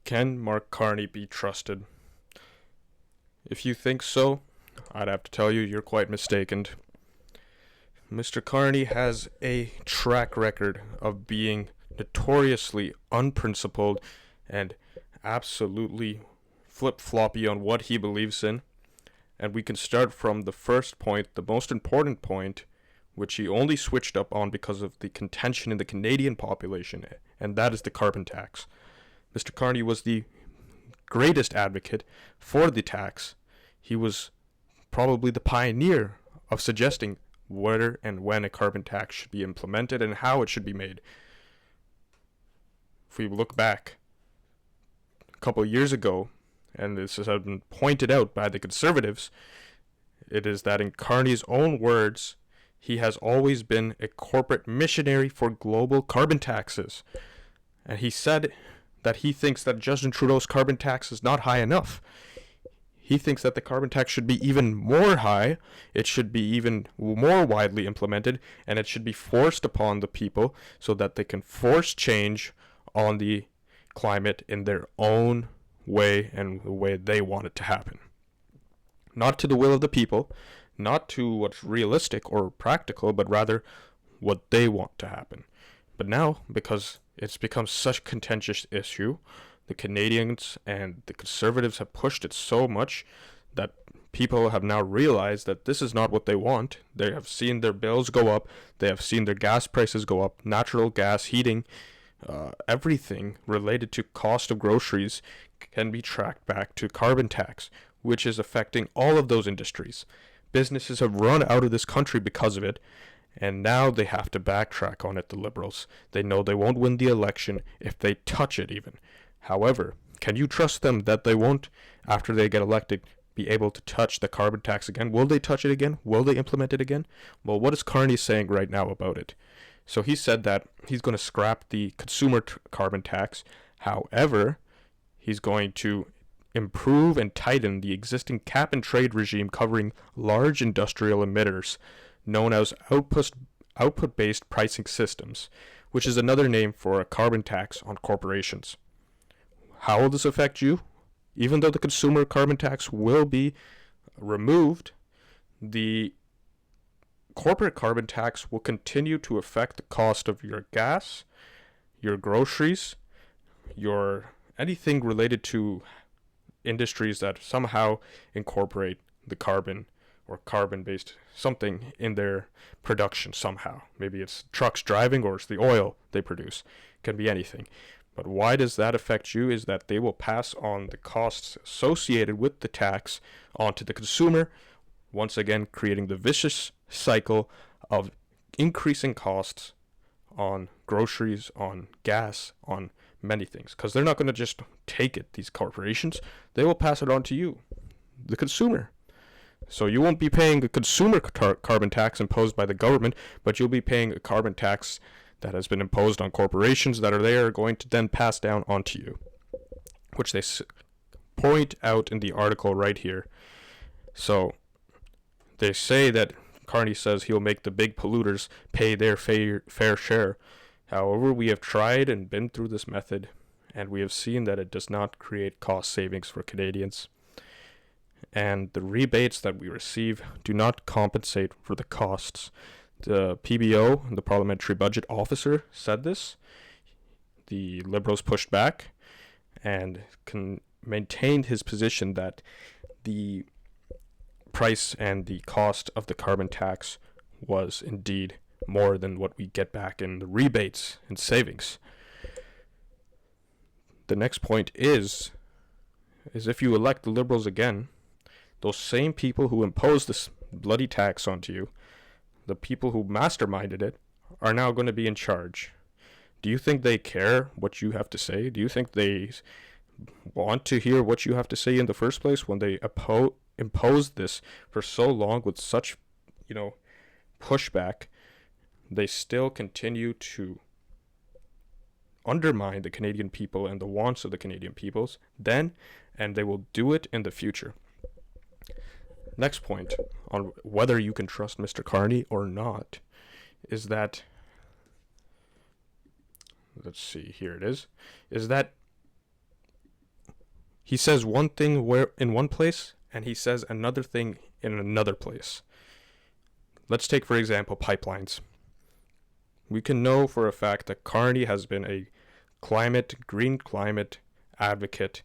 Can Mark Carney be trusted? If you think so, I'd have to tell you you're quite mistaken. Mr. Carney has a track record of being notoriously unprincipled and absolutely flip-floppy on what he believes in. And we can start from the first point, the most important point, which he only switched up on because of the contention in the Canadian population, and that is the carbon tax. Mr. Carney was the greatest advocate for the tax. He was probably the pioneer of suggesting whether and when a carbon tax should be implemented and how it should be made. If we look back a couple of years ago, and this has been pointed out by the Conservatives, it is that in Carney's own words, he has always been a corporate missionary for global carbon taxes. And he said that he thinks that Justin Trudeau's carbon tax is not high enough. He thinks that the carbon tax should be even more high, it should be even more widely implemented, and it should be forced upon the people so that they can force change on the climate in their own way and the way they want it to happen. Not to the will of the people, not to what's realistic or practical, but rather what they want to happen. But now, because it's become such a contentious issue, the Canadians and the Conservatives have pushed it so much that people have now realized that this is not what they want. They have seen their bills go up, they have seen their gas prices go up, natural gas, heating, everything related to cost of groceries can be tracked back to carbon tax, which is affecting all of those industries. Businesses have run out of this country because of it, and now they have to backtrack on it, the Liberals. They know they won't win the election if they touch it even. However, can you trust them that they won't, after they get elected, be able to touch the carbon tax again? Will they touch it again? Will they implement it again? Well, what is Carney saying right now about it? So he said that he's going to scrap the consumer carbon tax. However, he's going to improve and tighten the existing cap-and-trade regime covering large industrial emitters, known as output-based pricing systems, which is another name for a carbon tax on corporations. How will this affect you? Even though the consumer carbon tax will be removed, the corporate carbon tax will continue to affect the cost of your gas, your groceries, your anything related to industries that somehow incorporate the carbon or carbon-based something in their production somehow. Maybe it's trucks driving or it's the oil they produce. It can be anything. But why does that affect you is that they will pass on the costs associated with the tax onto the consumer, once again creating the vicious cycle of increasing costs on groceries, on gas, on many things. Because they're not going to just take it, these corporations. They will pass it on to you, the consumer. So you won't be paying a consumer carbon tax imposed by the government, but you'll be paying a carbon tax that has been imposed on corporations that are going to then pass down onto you, which they point out in the article right here. So they say that Carney says he'll make the big polluters pay their fair share. However, we have tried and been through this method, and we have seen that it does not create cost savings for Canadians. And the rebates that we receive do not compensate for the costs. The PBO, the Parliamentary Budget Officer, said this. The Liberals pushed back and maintained his position that the price and the cost of the carbon tax was indeed more than what we get back in the rebates and savings. The next point is if you elect the Liberals again, those same people who imposed this bloody tax onto you, the people who masterminded it, are now going to be in charge. Do you think they care what you have to say? Do you think they want to hear what you have to say in the first place when they imposed this for so long with such, pushback? They still continue to undermine the Canadian people and the wants of the Canadian peoples then, and they will do it in the future. Next point on whether you can trust Mr. Carney or not is that, let's see, here it is that He says one thing where in one place, and he says another thing in another place. Let's take, for example, pipelines. We can know for a fact that Carney has been a green climate advocate,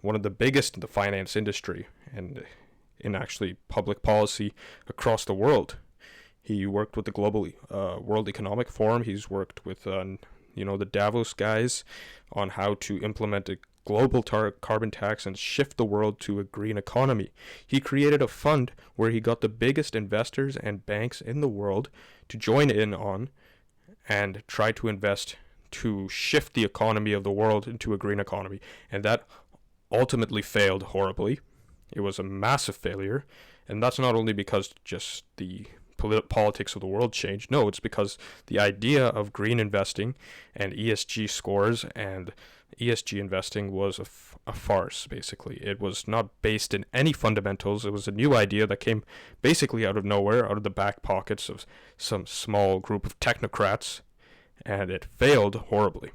one of the biggest in the finance industry and in actually public policy across the world. He worked with the World Economic Forum. He's worked with the Davos guys on how to implement a global carbon tax and shift the world to a green economy. He created a fund where he got the biggest investors and banks in the world to join in on and try to invest to shift the economy of the world into a green economy. And that ultimately failed horribly. It was a massive failure. And that's not only because just the politics of the world changed. No, it's because the idea of green investing and ESG scores and ESG investing was a farce, basically. It was not based in any fundamentals. It was a new idea that came basically out of nowhere, out of the back pockets of some small group of technocrats, and it failed horribly.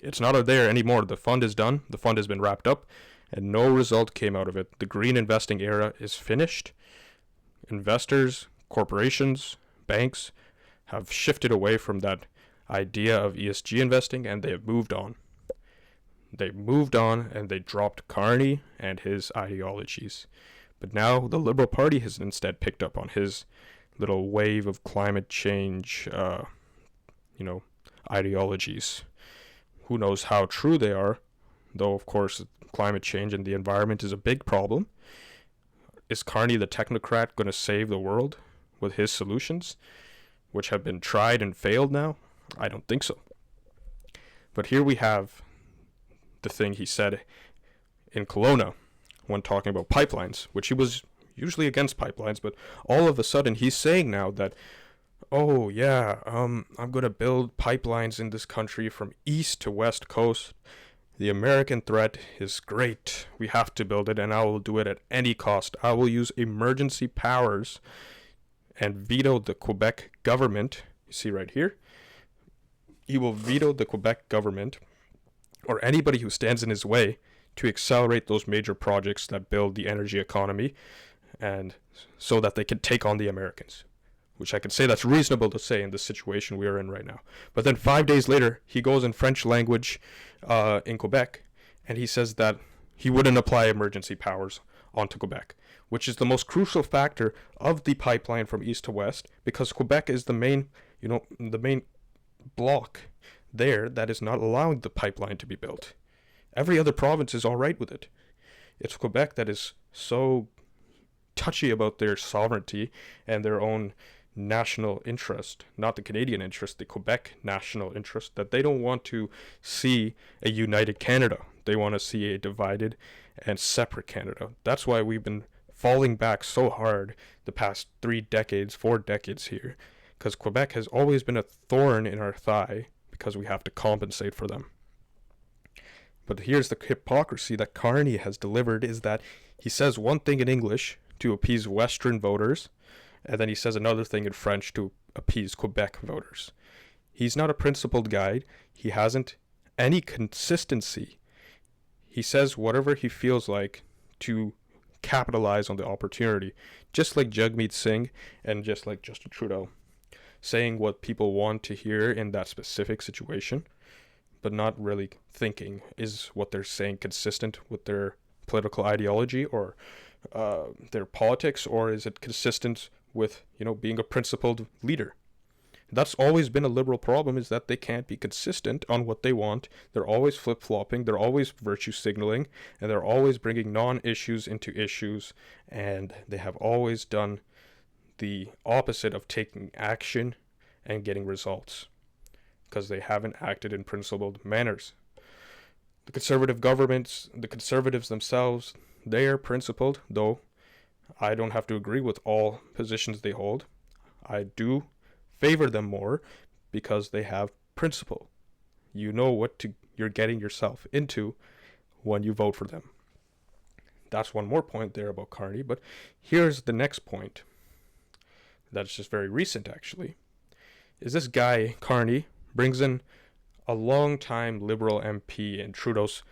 It's not there anymore. The fund is done. The fund has been wrapped up, and no result came out of it. The green investing era is finished. Investors, corporations, banks have shifted away from that idea of ESG investing, and they have moved on. They moved on and they dropped Carney and his ideologies. But now the Liberal Party has instead picked up on his little wave of climate change, ideologies. Who knows how true they are, though of course climate change and the environment is a big problem. Is Carney the technocrat going to save the world with his solutions, which have been tried and failed now? I don't think so. But here we have the thing he said in Kelowna when talking about pipelines, which he was usually against pipelines, but all of a sudden he's saying now that, oh yeah, I'm going to build pipelines in this country from east to west coast. The American threat is great. We have to build it, and I will do it at any cost. I will use emergency powers and veto the Quebec government. You see right here? He will veto the Quebec government or anybody who stands in his way to accelerate those major projects that build the energy economy, and so that they can take on the Americans, which I could say that's reasonable to say in the situation we are in right now. But then 5 days later, he goes in French language in Quebec, and he says that he wouldn't apply emergency powers onto Quebec, which is the most crucial factor of the pipeline from east to west, because Quebec is the main block there that is not allowing the pipeline to be built. Every other province is all right with it. It's Quebec that is so touchy about their sovereignty and their own national interest, not the Canadian interest, the Quebec national interest, that they don't want to see a united Canada. They want to see a divided and separate Canada. That's why we've been falling back so hard the past 4 decades here, because Quebec has always been a thorn in our thigh because we have to compensate for them. But here's the hypocrisy that Carney has delivered, is that he says one thing in English to appease Western voters, and then he says another thing in French to appease Quebec voters. He's not a principled guy. He hasn't any consistency. He says whatever he feels like to capitalize on the opportunity, just like Jagmeet Singh and just like Justin Trudeau, saying what people want to hear in that specific situation, but not really thinking, is what they're saying consistent with their political ideology or their politics, or is it consistent with, being a principled leader? That's always been a liberal problem, is that they can't be consistent on what they want. They're always flip-flopping, they're always virtue signaling, and they're always bringing non-issues into issues, and they have always done the opposite of taking action and getting results, because they haven't acted in principled manners. The conservative governments, the conservatives themselves, they are principled, though I don't have to agree with all positions they hold. I do favor them more because they have principle. You know what you're getting yourself into when you vote for them. That's one more point there about Carney, but here's the next point. That's just very recent, actually. Is this guy, Carney, brings in a long-time Liberal MP in Trudeau's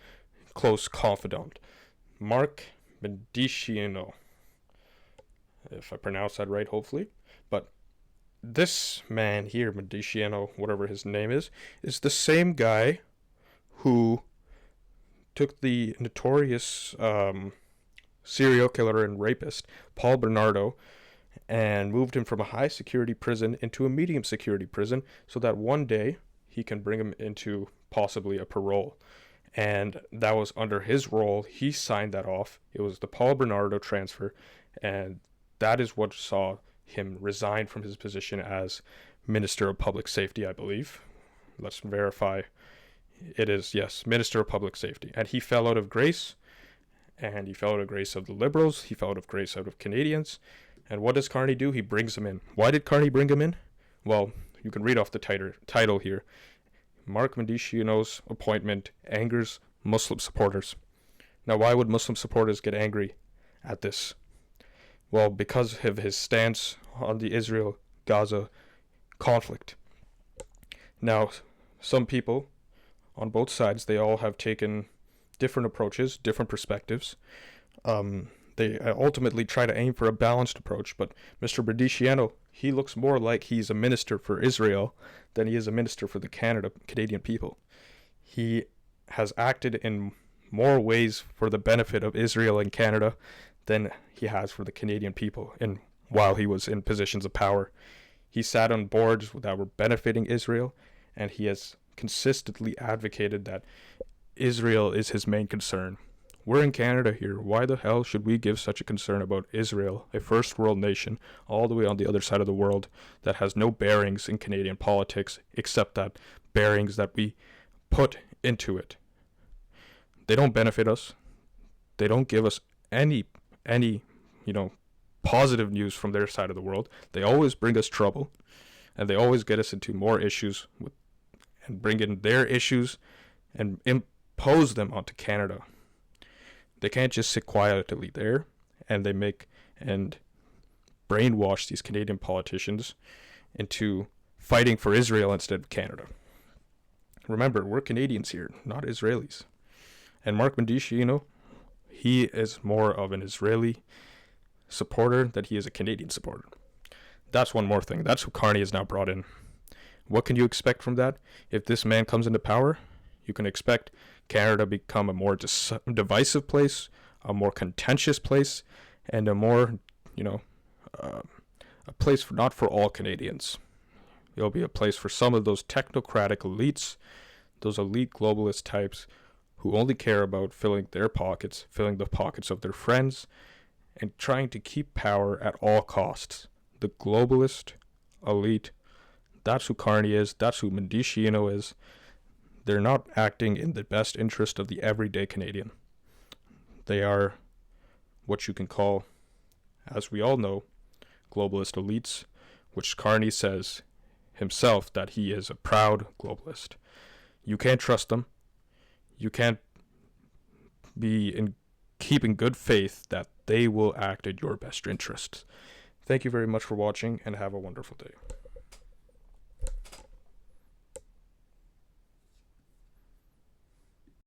close confidant, Mark Medicino, if I pronounce that right, hopefully. But this man here, Medicino, whatever his name is the same guy who took the notorious serial killer and rapist, Paul Bernardo, and moved him from a high security prison into a medium security prison so that one day he can bring him into possibly a parole. And that was under his role. He signed that off. It was the Paul Bernardo transfer, and that is what saw him resign from his position as Minister of Public Safety, I believe. Let's verify. It is, yes, Minister of Public Safety. And he fell out of grace, and he fell out of grace of the Liberals. He fell out of grace out of Canadians. And what does Carney do? He brings him in. Why did Carney bring him in? Well, you can read off the title here. Mark Medicino's appointment angers Muslim supporters. Now, why would Muslim supporters get angry at this? Well, because of his stance on the Israel-Gaza conflict. Now, some people on both sides, they all have taken different approaches, different perspectives. They ultimately try to aim for a balanced approach, but Mr. Medicino, he looks more like he's a minister for Israel than he is a minister for the Canadian people. He has acted in more ways for the benefit of Israel and Canada than he has for the Canadian people while he was in positions of power. He sat on boards that were benefiting Israel, and he has consistently advocated that Israel is his main concern. We're in Canada here. Why the hell should we give such a concern about Israel, a first world nation, all the way on the other side of the world that has no bearings in Canadian politics except that bearings that we put into it? They don't benefit us. They don't give us any positive news from their side of the world. They always bring us trouble, and they always get us into more issues and bring in their issues and impose them onto Canada. They can't just sit quietly there, and they make and brainwash these Canadian politicians into fighting for Israel instead of Canada. Remember, we're Canadians here, not Israelis. And Mark Medicino, he is more of an Israeli supporter than he is a Canadian supporter. That's one more thing. That's who Carney is now brought in. What can you expect from that? If this man comes into power, you can expect Canada become a more divisive place, a more contentious place, and a more, a place not for all Canadians. It'll be a place for some of those technocratic elites, those elite globalist types who only care about filling their pockets, filling the pockets of their friends, and trying to keep power at all costs. The globalist elite, that's who Carney is, that's who Medicino is. They're not acting in the best interest of the everyday Canadian. They are what you can call, as we all know, globalist elites, which Carney says himself that he is a proud globalist. You can't trust them. You can't be in keeping good faith that they will act in your best interests. Thank you very much for watching, and have a wonderful day.